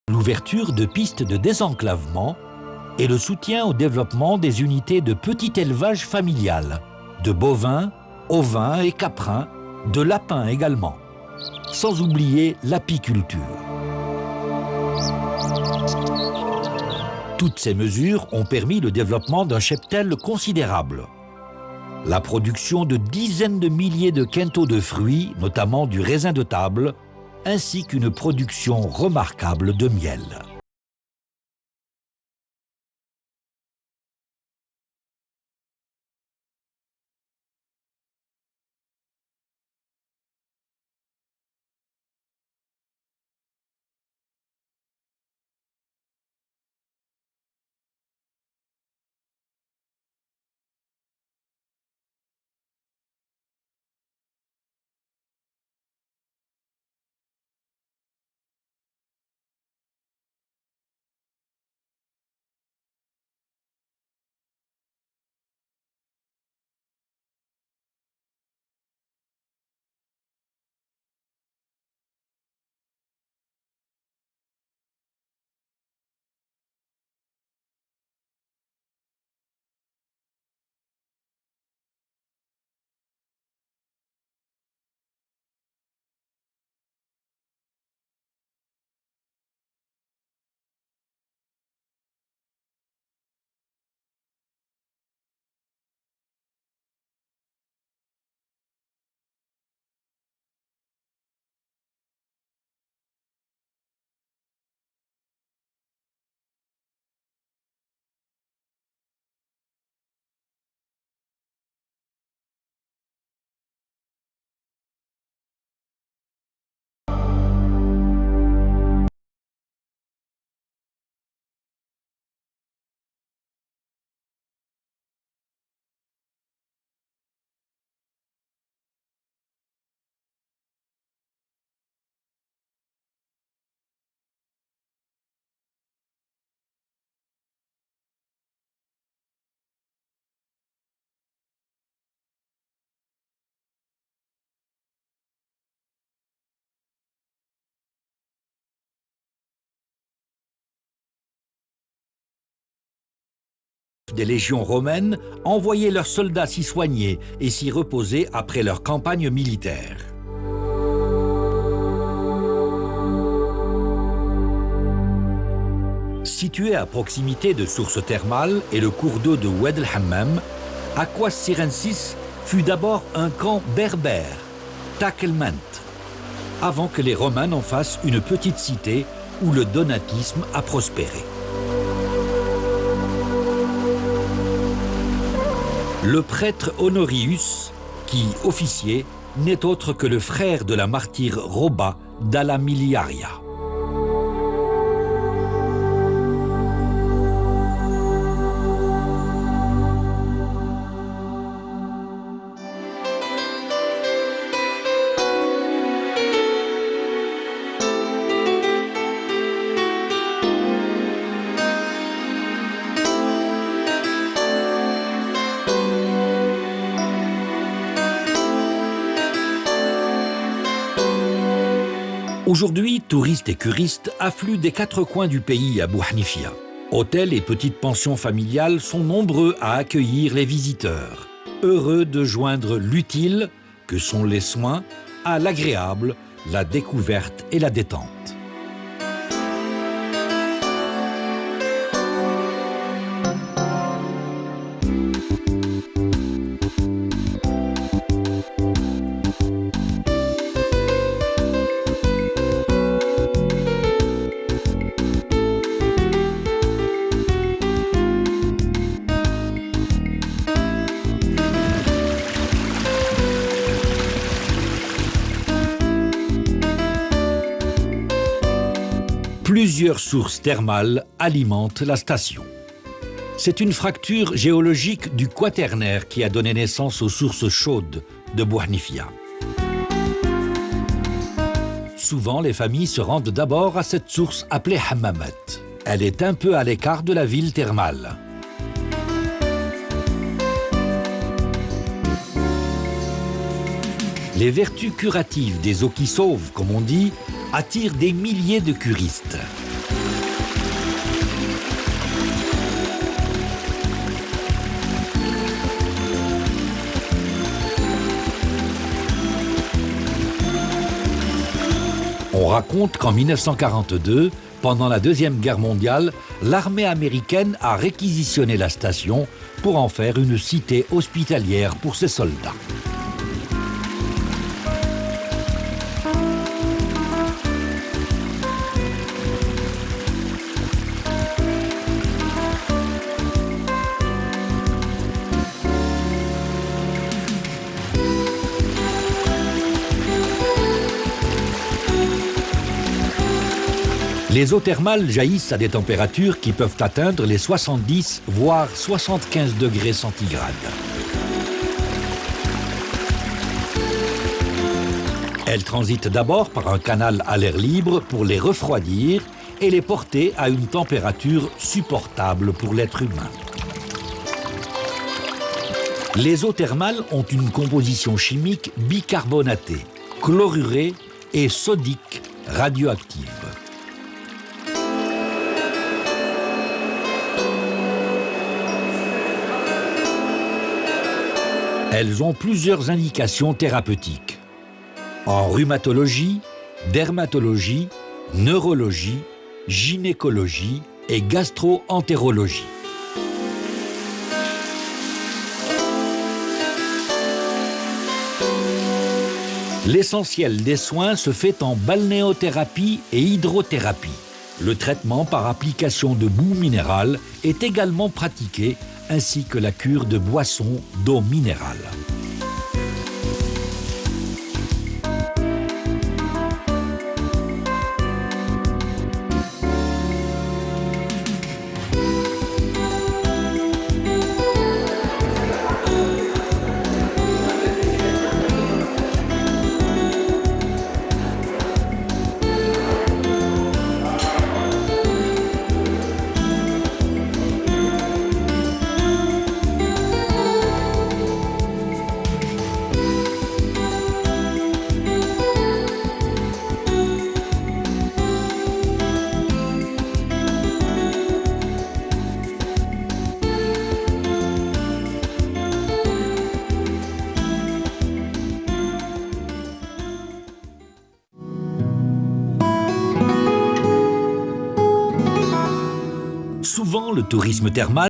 l'ouverture de pistes de désenclavement et le soutien au développement des unités de petit élevage familial, de bovins, ovins et caprins, de lapins également, sans oublier l'apiculture. Toutes ces mesures ont permis le développement d'un cheptel considérable. La production de dizaines de milliers de quintaux de fruits, notamment du raisin de table, ainsi qu'une production remarquable de miel. Des légions romaines envoyaient leurs soldats s'y soigner et s'y reposer après leur campagne militaire. Situé à proximité de sources thermales et le cours d'eau de Oued el-Hammam, Aquas Sirensis fut d'abord un camp berbère, Takelment, avant que les Romains n'en fassent une petite cité où le donatisme a prospéré. Le prêtre Honorius, qui, officier, n'est autre que le frère de la martyre Roba d'Ala Miliaria. Aujourd'hui, touristes et curistes affluent des quatre coins du pays à Bouhnifia. Hôtels et petites pensions familiales sont nombreux à accueillir les visiteurs, heureux de joindre l'utile, que sont les soins, à l'agréable, la découverte et la détente. Plusieurs sources thermales alimentent la station. C'est une fracture géologique du Quaternaire qui a donné naissance aux sources chaudes de Bouhnifia. Souvent, les familles se rendent d'abord à cette source appelée Hammamet. Elle est un peu à l'écart de la ville thermale. Les vertus curatives des eaux qui sauvent, comme on dit, attirent des milliers de curistes. On raconte qu'en 1942, pendant la Deuxième Guerre mondiale, l'armée américaine a réquisitionné la station pour en faire une cité hospitalière pour ses soldats. Les eaux thermales jaillissent à des températures qui peuvent atteindre les 70 voire 75 degrés centigrades. Elles transitent d'abord par un canal à l'air libre pour les refroidir et les porter à une température supportable pour l'être humain. Les eaux thermales ont une composition chimique bicarbonatée, chlorurée et sodique radioactive. Elles ont plusieurs indications thérapeutiques. En rhumatologie, dermatologie, neurologie, gynécologie et gastro-entérologie. L'essentiel des soins se fait en balnéothérapie et hydrothérapie. Le traitement par application de boue minérale est également pratiqué, ainsi que la cure de boissons d'eau minérale. Souvent, le tourisme thermal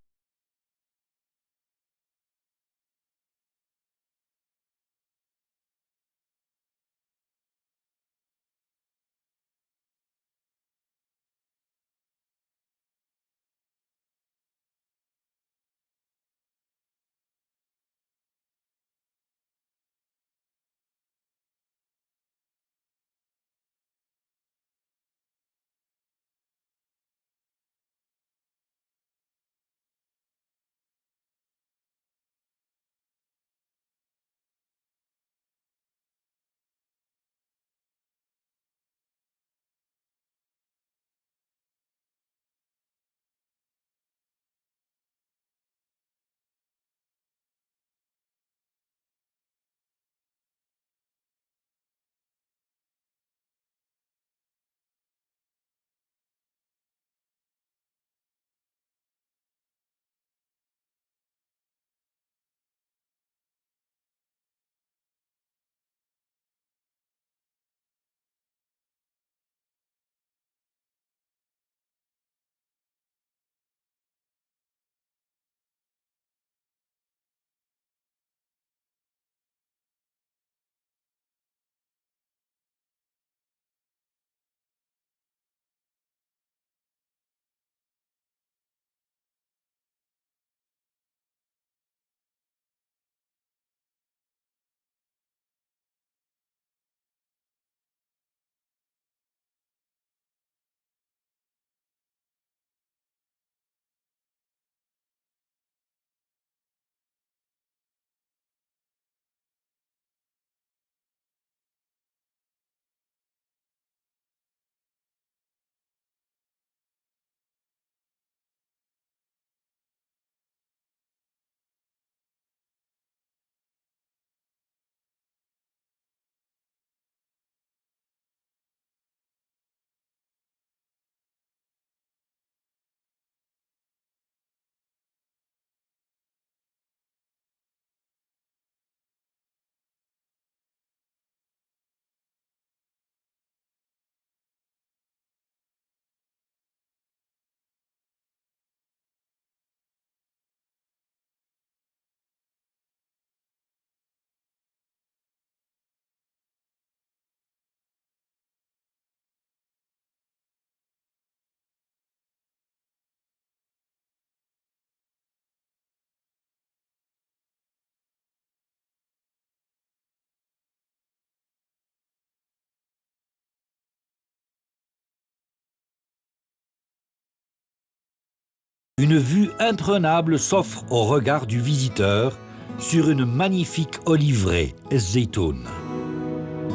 Une vue imprenable s'offre au regard du visiteur sur une magnifique oliveraie, Zeytoun,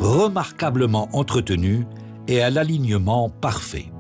remarquablement entretenue et à l'alignement parfait.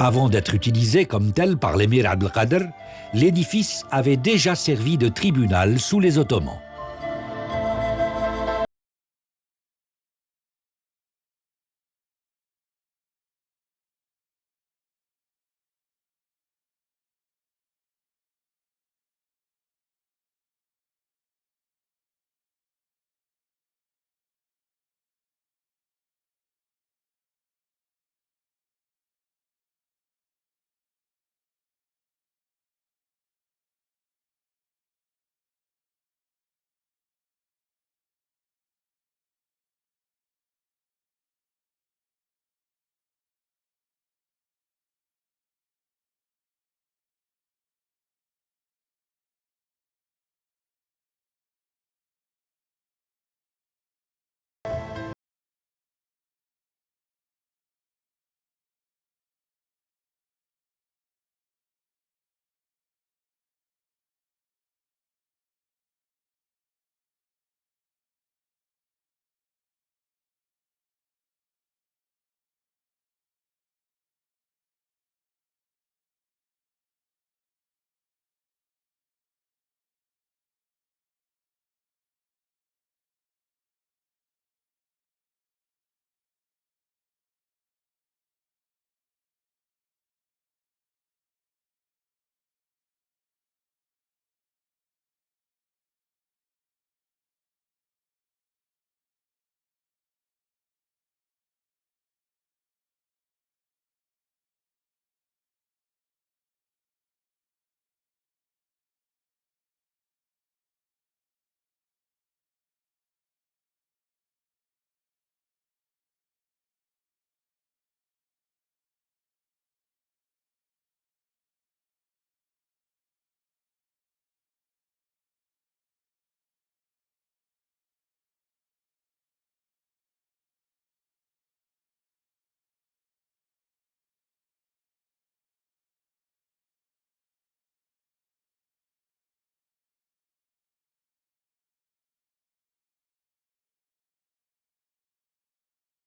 Avant d'être utilisé comme tel par l'émir Abdelkader, l'édifice avait déjà servi de tribunal sous les Ottomans.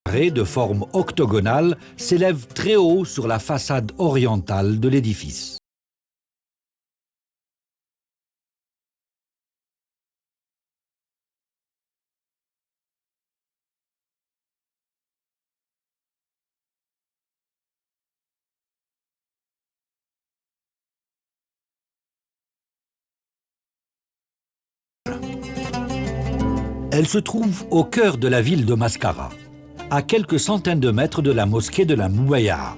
De forme octogonale s'élève très haut sur la façade orientale de l'édifice. Elle se trouve au cœur de la ville de Mascara, à quelques centaines de mètres de la mosquée de la Moubaya'a.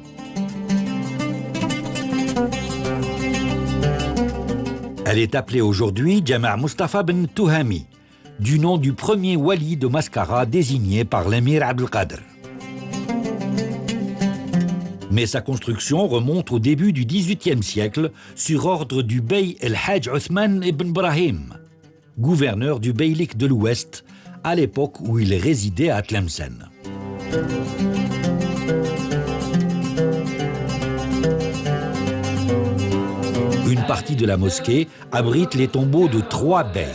Elle est appelée aujourd'hui Jama' Mustafa ben Touhami, du nom du premier wali de Mascara désigné par l'émir Abdelkader. Mais sa construction remonte au début du XVIIIe siècle sur ordre du bey el-Hajj Othman ibn Brahim, gouverneur du beylik de l'Ouest, à l'époque où il résidait à Tlemcen. Une partie de la mosquée abrite les tombeaux de 3 beys.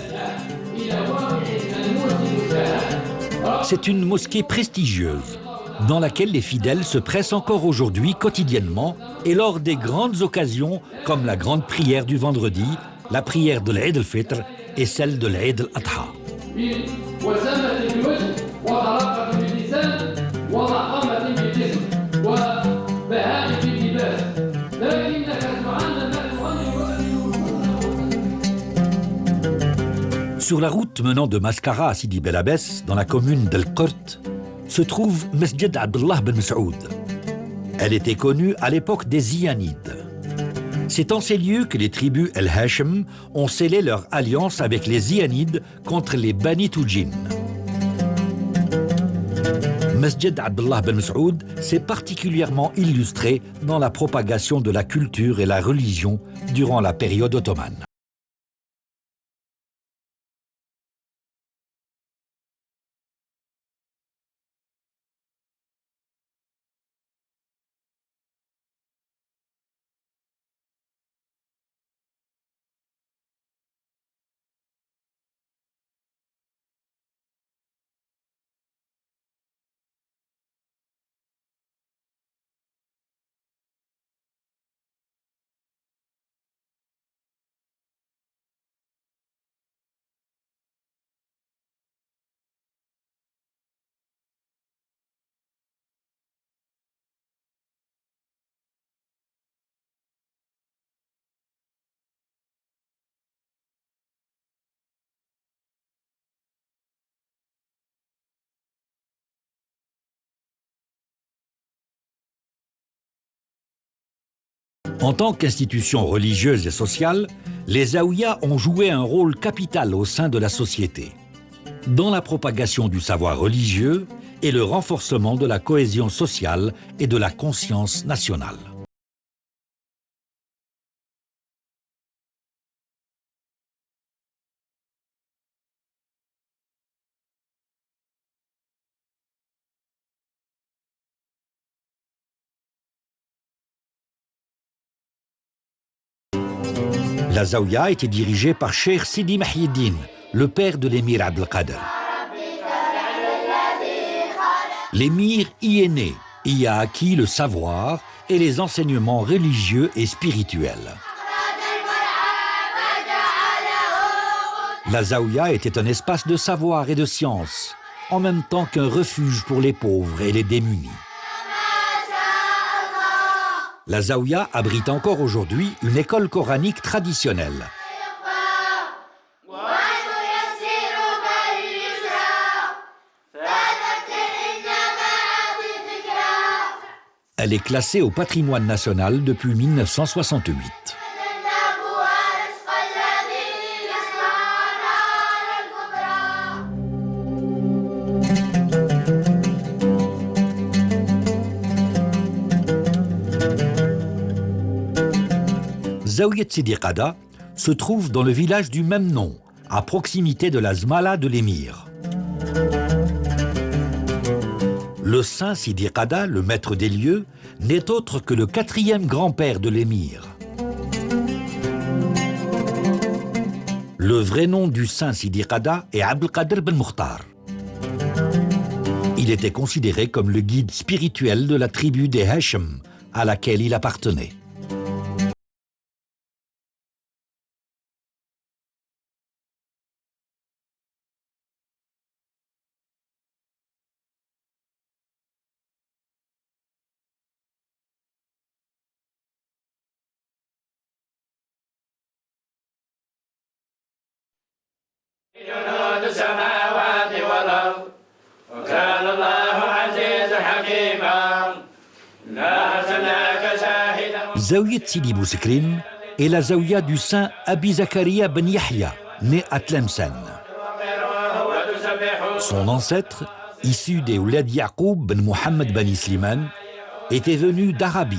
C'est une mosquée prestigieuse, dans laquelle les fidèles se pressent encore aujourd'hui quotidiennement et lors des grandes occasions comme la grande prière du vendredi, la prière de l'Eid al-Fitr et celle de l'Eid al-Adha. Sur la route menant de Mascara à Sidi Bel Abbès, dans la commune d'El Qert, se trouve Mesjid Abdullah ben Saoud. Elle était connue à l'époque des Ziyanides. C'est en ces lieux que les tribus El Hachem ont scellé leur alliance avec les Ziyanides contre les Bani Toujin. Mesjid Abdullah ben Saoud s'est particulièrement illustré dans la propagation de la culture et la religion durant la période ottomane. En tant qu'institution religieuse et sociale, les zaouïas ont joué un rôle capital au sein de la société, dans la propagation du savoir religieux et le renforcement de la cohésion sociale et de la conscience nationale. La zaouïa était dirigée par Cheikh Sidi Mahieddine, le père de l'émir Abdelkader. L'émir y est né, y a acquis le savoir et les enseignements religieux et spirituels. La zaouïa était un espace de savoir et de science, en même temps qu'un refuge pour les pauvres et les démunis. La zaouïa abrite encore aujourd'hui une école coranique traditionnelle. Elle est classée au patrimoine national depuis 1968. Zaouïa Sidi Qada se trouve dans le village du même nom, à proximité de la Zmala de l'émir. Le saint Sidi Qada, le maître des lieux, n'est autre que le 4e grand-père de l'émir. Le vrai nom du saint Sidi Qada est Abdelkader ben Mukhtar. Il était considéré comme le guide spirituel de la tribu des Hachem, à laquelle il appartenait. جنود السماوات Zaouia de Sidi Boussekrin est la zaouia du saint Abi Zakaria ben Yahya, né à Tlemcen. Son ancêtre, issu des Oulad Yaqoub ben Mohammed ben Slimane, était venu d'Arabie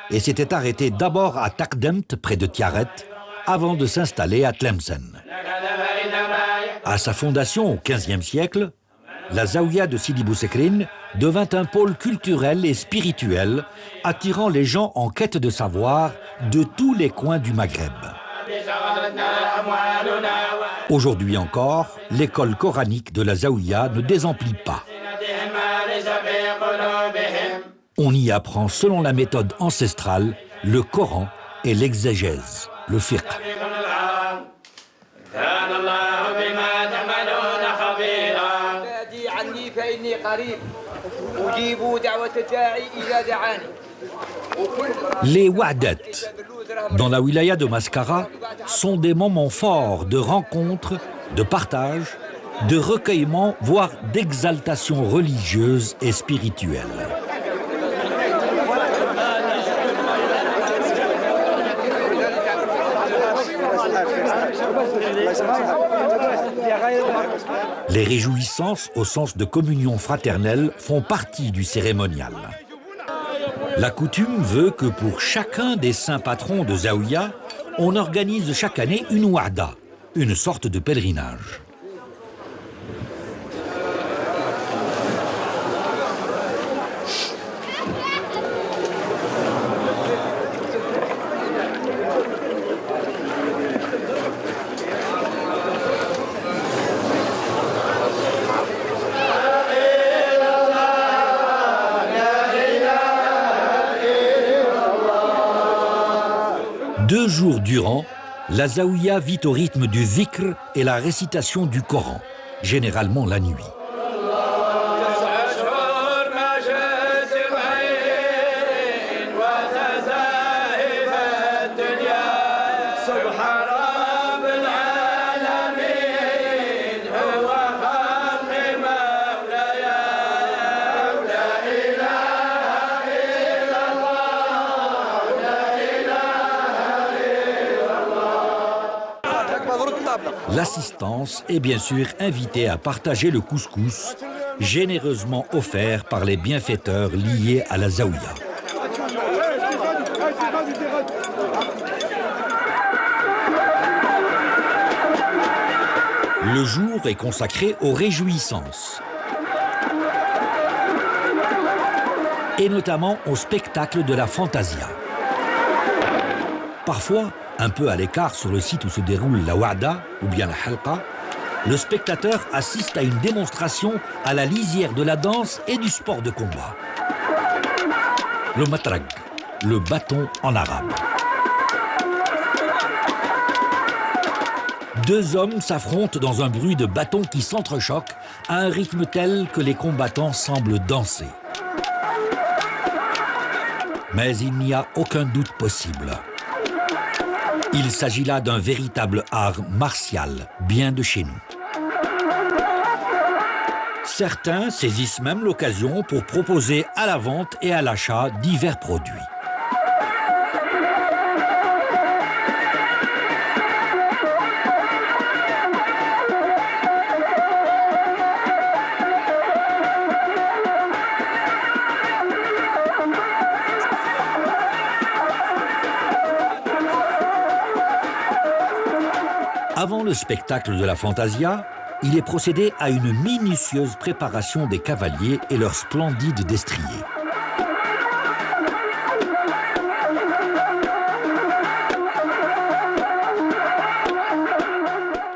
et s'était arrêté d'abord à Taqdemt, près de Tiaret, avant de s'installer à Tlemcen. À sa fondation au XVe siècle, la zaouia de Sidi Boussekrin devint un pôle culturel et spirituel, attirant les gens en quête de savoir de tous les coins du Maghreb. Aujourd'hui encore, l'école coranique de la zaouia ne désemplit pas. On y apprend selon la méthode ancestrale le Coran et l'exégèse, le fiqh. Les wa'dat dans la wilaya de Mascara sont des moments forts de rencontre, de partage, de recueillement, voire d'exaltation religieuse et spirituelle. Les réjouissances au sens de communion fraternelle font partie du cérémonial. La coutume veut que pour chacun des saints patrons de Zaouia, on organise chaque année une wa'da, une sorte de pèlerinage. Deux jours durant, la zaouia vit au rythme du dhikr et la récitation du Coran, généralement la nuit. L'assistance est bien sûr invitée à partager le couscous, généreusement offert par les bienfaiteurs liés à la zaouia. Le jour est consacré aux réjouissances, et notamment au spectacle de la fantasia. Parfois, un peu à l'écart sur le site où se déroule la wa'da ou bien la halqa, le spectateur assiste à une démonstration à la lisière de la danse et du sport de combat. Le matrag, le bâton en arabe. Deux hommes s'affrontent dans un bruit de bâtons qui s'entrechoquent à un rythme tel que les combattants semblent danser. Mais il n'y a aucun doute possible. Il s'agit là d'un véritable art martial, bien de chez nous. Certains saisissent même l'occasion pour proposer à la vente et à l'achat divers produits. Avant le spectacle de la fantasia, il est procédé à une minutieuse préparation des cavaliers et leurs splendides destriers.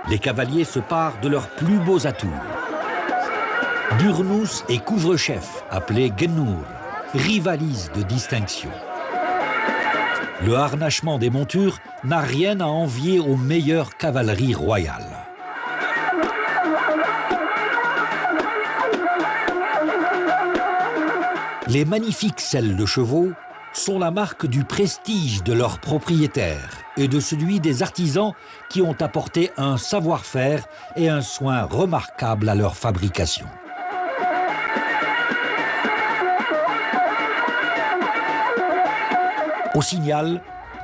Les cavaliers se parent de leurs plus beaux atours. Burnous et couvre-chef, appelés Gennour, rivalisent de distinction. Le harnachement des montures n'a rien à envier aux meilleures cavaleries royales. Les magnifiques selles de chevaux sont la marque du prestige de leurs propriétaires et de celui des artisans qui ont apporté un savoir-faire et un soin remarquables à leur fabrication. Au signal,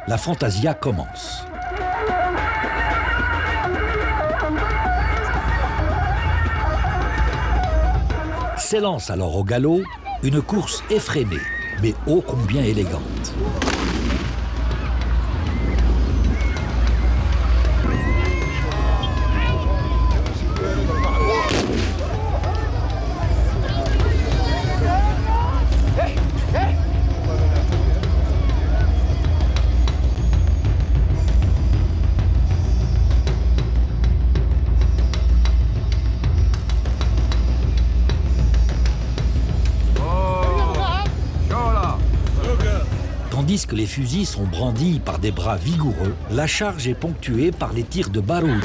la fantasia commence. S'élance alors au galop une course effrénée, mais ô combien élégante. Tandis que les fusils sont brandis par des bras vigoureux, la charge est ponctuée par les tirs de baroud.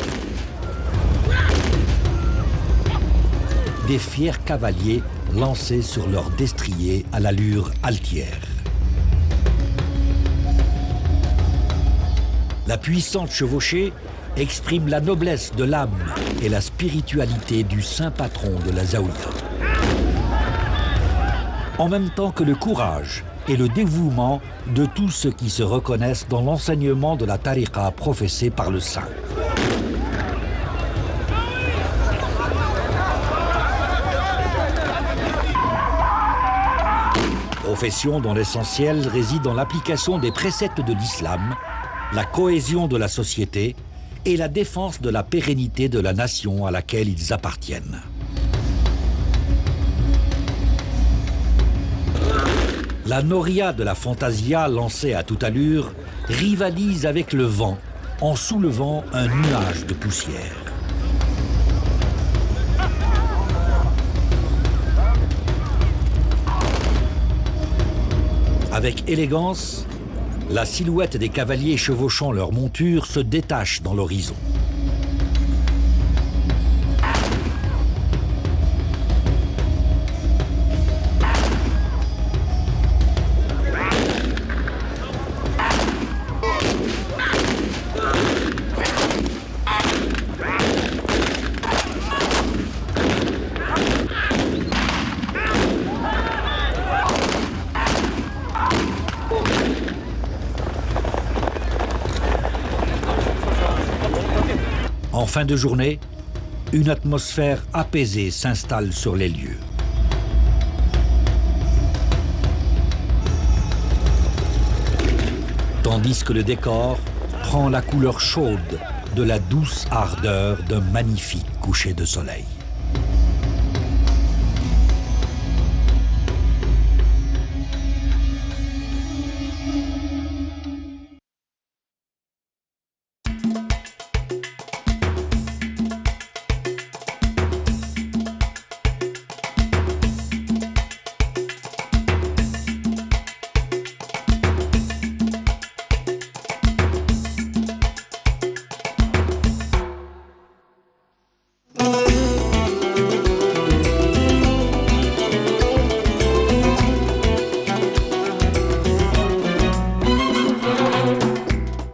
Des fiers cavaliers lancés sur leurs destriers à l'allure altière. La puissante chevauchée exprime la noblesse de l'âme et la spiritualité du saint patron de la Zaouïa. En même temps que le courage et le dévouement de tous ceux qui se reconnaissent dans l'enseignement de la tariqa professée par le saint. Profession dont l'essentiel réside dans l'application des préceptes de l'islam, la cohésion de la société et la défense de la pérennité de la nation à laquelle ils appartiennent. La noria de la fantasia lancée à toute allure rivalise avec le vent en soulevant un nuage de poussière. Avec élégance, la silhouette des cavaliers chevauchant leur monture se détache dans l'horizon. En fin de journée, une atmosphère apaisée s'installe sur les lieux. Tandis que le décor prend la couleur chaude de la douce ardeur d'un magnifique coucher de soleil.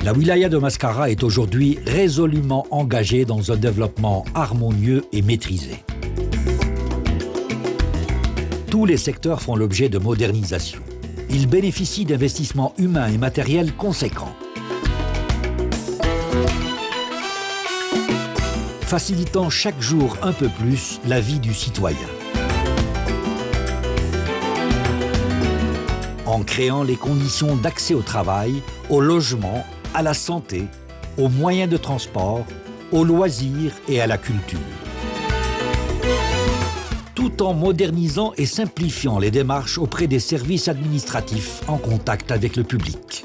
La wilaya de Mascara est aujourd'hui résolument engagée dans un développement harmonieux et maîtrisé. Tous les secteurs font l'objet de modernisation. Ils bénéficient d'investissements humains et matériels conséquents, facilitant chaque jour un peu plus la vie du citoyen. En créant les conditions d'accès au travail, au logement, à la santé, aux moyens de transport, aux loisirs et à la culture. Tout en modernisant et simplifiant les démarches auprès des services administratifs en contact avec le public.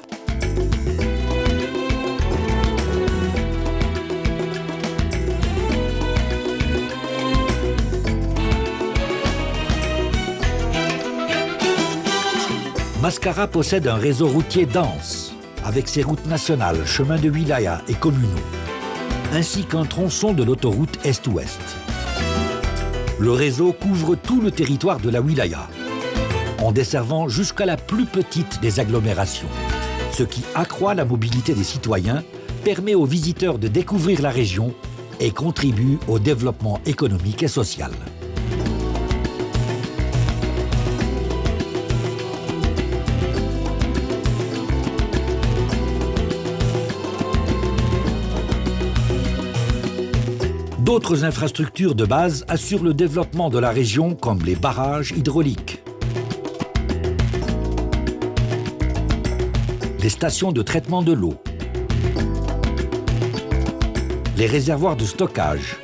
Mascara possède un réseau routier dense, avec ses routes nationales, chemins de wilaya et communaux, ainsi qu'un tronçon de l'autoroute Est-Ouest. Le réseau couvre tout le territoire de la wilaya, en desservant jusqu'à la plus petite des agglomérations, ce qui accroît la mobilité des citoyens, permet aux visiteurs de découvrir la région et contribue au développement économique et social. D'autres infrastructures de base assurent le développement de la région comme les barrages hydrauliques, les stations de traitement de l'eau, les réservoirs de stockage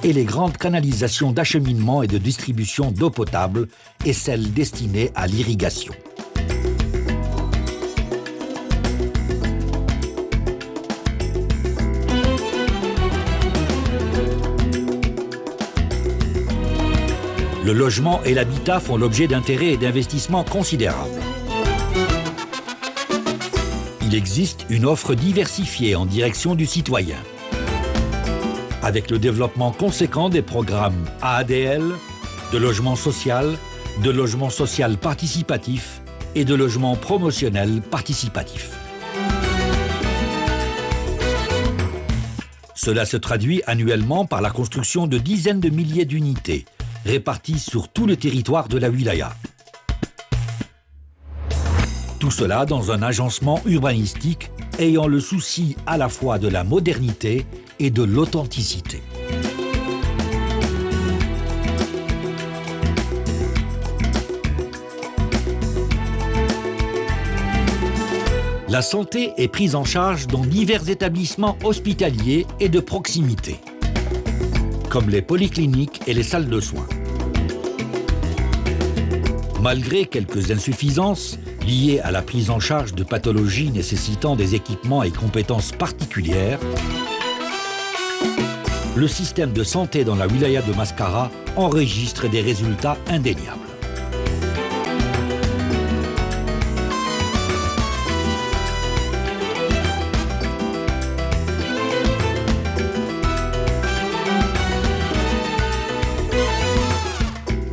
et les grandes canalisations d'acheminement et de distribution d'eau potable et celles destinées à l'irrigation. Le logement et l'habitat font l'objet d'intérêts et d'investissements considérables. Il existe une offre diversifiée en direction du citoyen, avec le développement conséquent des programmes AADL, de logement social participatif et de logement promotionnel participatif. Cela se traduit annuellement par la construction de dizaines de milliers d'unités, répartis sur tout le territoire de la wilaya. Tout cela dans un agencement urbanistique ayant le souci à la fois de la modernité et de l'authenticité. La santé est prise en charge dans divers établissements hospitaliers et de proximité, comme les polycliniques et les salles de soins. Malgré quelques insuffisances liées à la prise en charge de pathologies nécessitant des équipements et compétences particulières, le système de santé dans la wilaya de Mascara enregistre des résultats indéniables.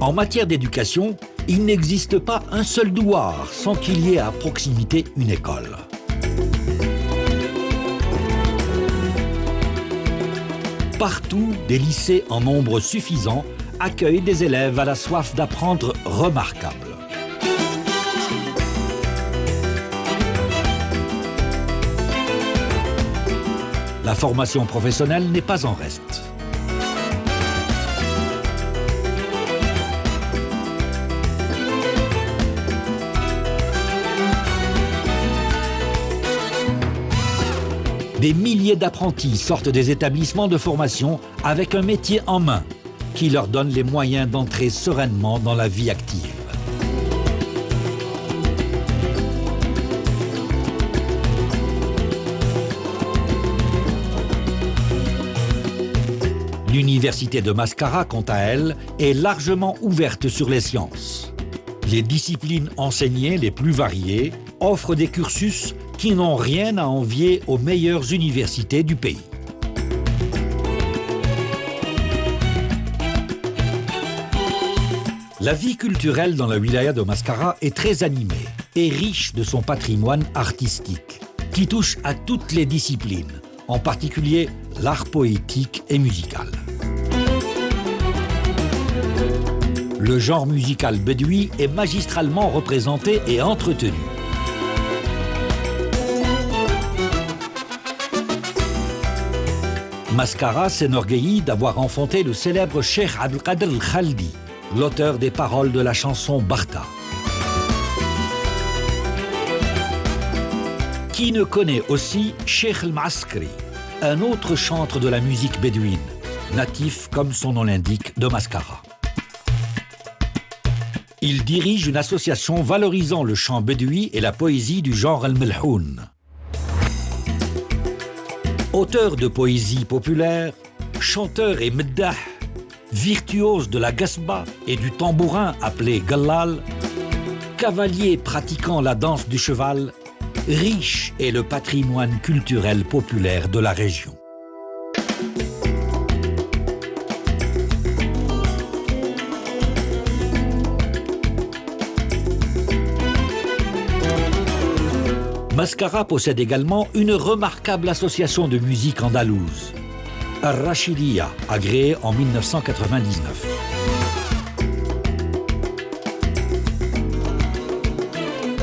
En matière d'éducation, il n'existe pas un seul douar sans qu'il y ait à proximité une école. Partout, des lycées en nombre suffisant accueillent des élèves à la soif d'apprendre remarquable. La formation professionnelle n'est pas en reste. Des milliers d'apprentis sortent des établissements de formation avec un métier en main qui leur donne les moyens d'entrer sereinement dans la vie active. L'université de Mascara, quant à elle, est largement ouverte sur les sciences. Les disciplines enseignées les plus variées offrent des cursus qui n'ont rien à envier aux meilleures universités du pays. La vie culturelle dans la wilaya de Mascara est très animée et riche de son patrimoine artistique, qui touche à toutes les disciplines, en particulier l'art poétique et musical. Le genre musical bedoui est magistralement représenté et entretenu. Mascara s'enorgueillit d'avoir enfanté le célèbre Cheikh Abdelkader Al-Khaldi, l'auteur des paroles de la chanson Barta. Qui ne connaît aussi Cheikh Al-Maaskri, un autre chantre de la musique bédouine, natif, comme son nom l'indique, de Mascara. Il dirige une association valorisant le chant bédoui et la poésie du genre Al-Melhoun. Auteur de poésie populaire, chanteur et meddah, virtuose de la gasba et du tambourin appelé gallal, cavalier pratiquant la danse du cheval, riche est le patrimoine culturel populaire de la région. Mascara possède également une remarquable association de musique andalouse, Ar-Rachidia, agréée en 1999.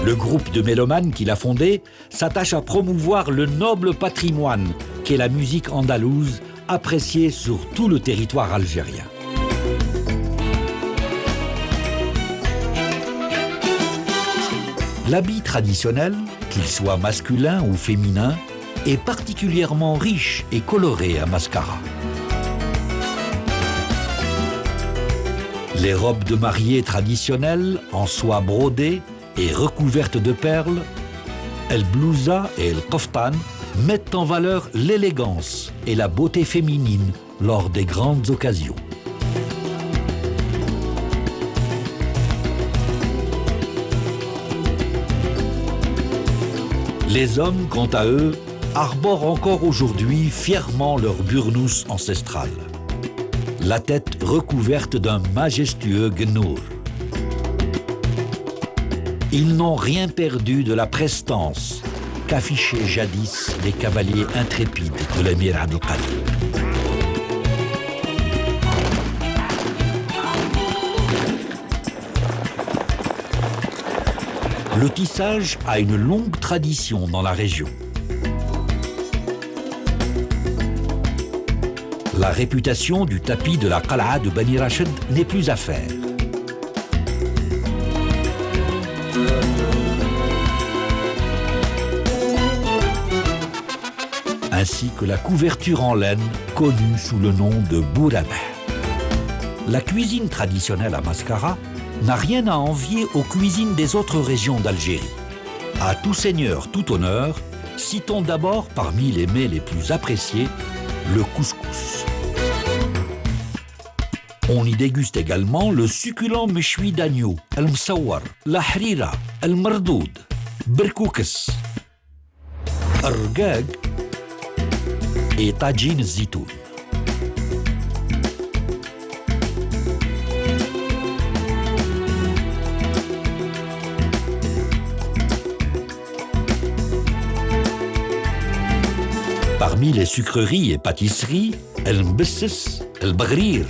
Le groupe de mélomanes qu'il a fondé s'attache à promouvoir le noble patrimoine qu'est la musique andalouse, appréciée sur tout le territoire algérien. L'habit traditionnel, qu'il soit masculin ou féminin, est particulièrement riche et coloré à Mascara. Les robes de mariée traditionnelles, en soie brodée et recouvertes de perles, el blouza et el koftan, mettent en valeur l'élégance et la beauté féminine lors des grandes occasions. Les hommes, quant à eux, arborent encore aujourd'hui fièrement leur burnous ancestral, la tête recouverte d'un majestueux gnour. Ils n'ont rien perdu de la prestance qu'affichaient jadis les cavaliers intrépides de l'émir Abdelkader. Le tissage a une longue tradition dans la région. La réputation du tapis de la Qal'a de Bani Rachid n'est plus à faire. Ainsi que la couverture en laine connue sous le nom de bourabah. La cuisine traditionnelle à Mascara n'a rien à envier aux cuisines des autres régions d'Algérie. À tout seigneur, tout honneur, citons d'abord parmi les mets les plus appréciés, le couscous. On y déguste également le succulent méchoui d'agneau, al-msawar, la harira, al-mardoud, berkoukes, argag et tagine zitoun. Parmi les sucreries et pâtisseries, el-mbesses, el-bagrir,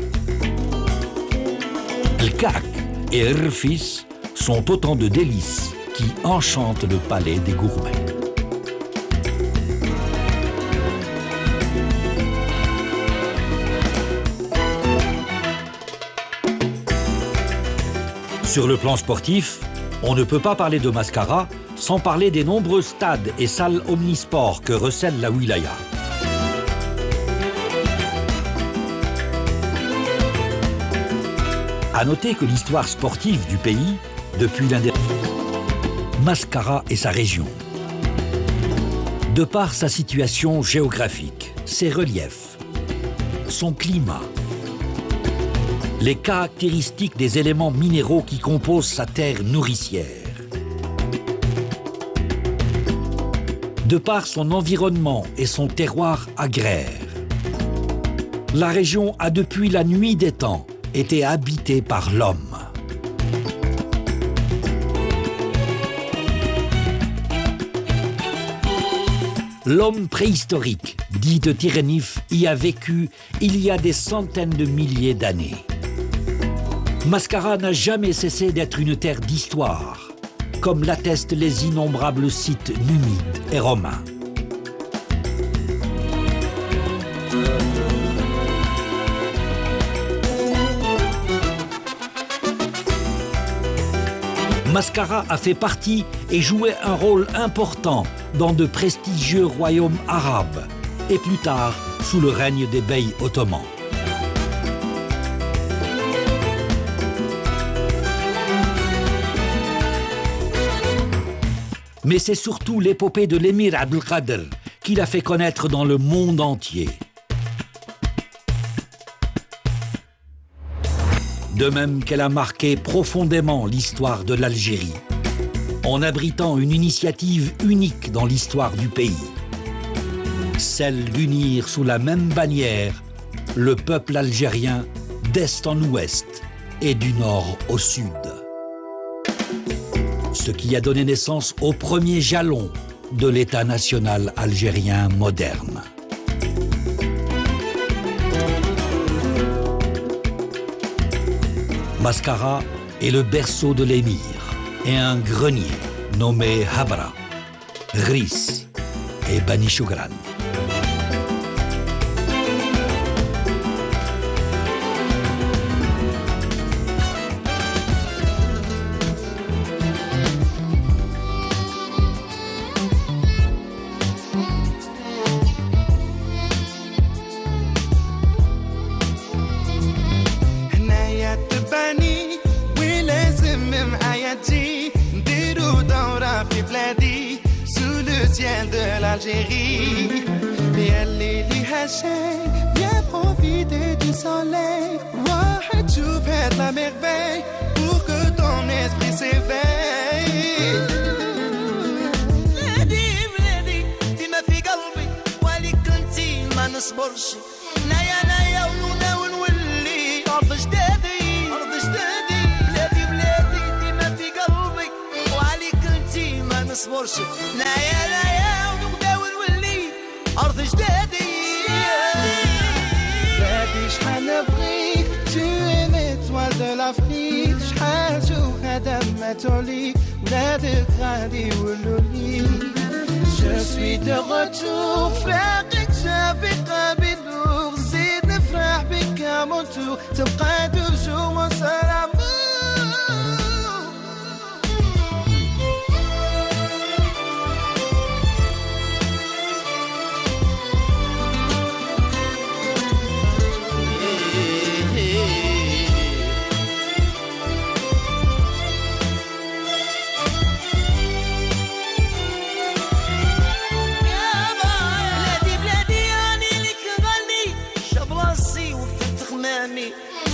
el-ka'k et el-rfis sont autant de délices qui enchantent le palais des gourmets. Sur le plan sportif, on ne peut pas parler de Mascara sans parler des nombreux stades et salles omnisports que recèle la wilaya. À noter que l'histoire sportive du pays, depuis l'indépendance, Mascara et sa région. De par sa situation géographique, ses reliefs, son climat, les caractéristiques des éléments minéraux qui composent sa terre nourricière, de par son environnement et son terroir agraire, la région a depuis la nuit des temps été habitée par l'homme. L'homme préhistorique, dit de Tirénif, y a vécu il y a des centaines de milliers d'années. Mascara n'a jamais cessé d'être une terre d'histoire, comme l'attestent les innombrables sites numides et romains. Mascara a fait partie et joué un rôle important dans de prestigieux royaumes arabes et plus tard sous le règne des beys ottomans. Mais c'est surtout l'épopée de l'émir Abdelkader qui l'a fait connaître dans le monde entier. De même qu'elle a marqué profondément l'histoire de l'Algérie, en abritant une initiative unique dans l'histoire du pays, celle d'unir sous la même bannière le peuple algérien d'est en ouest et du nord au sud. Ce qui a donné naissance au premier jalon de l'État national algérien moderne. Mascara est le berceau de l'émir et un grenier nommés Habra, Gris et Bani Shugran. De l'Algérie, et elle est l'IHA, viens profiter du soleil, voir et tu fais de la merveille pour que ton esprit s'éveille. بلادي بلادي ديما في قلبي ولي كنتي ما نصبرش نايا ونولي أرض جدادي بلادي ديما في قلبي ولي كنتي ما نصبرش نايا أرض جدادي بلادي شحال نبغيك tu es l'étoile de l'Afrique شحال جوها دمتو لي ولادك غادي يولولي Je suis de retour فراقك شافي قابل نور زيد نفرح بك à mon tour تبقى toujours mon seul amour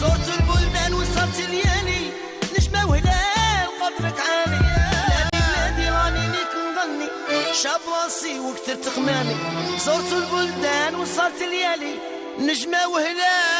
زرت البلدان وصلت ليالي نجمة وهلا وقدرك عالي بلادي راني ليك نغني شاب راسي وكثرت خمامي زرت البلدان وصلت ليالي نجمة وهلا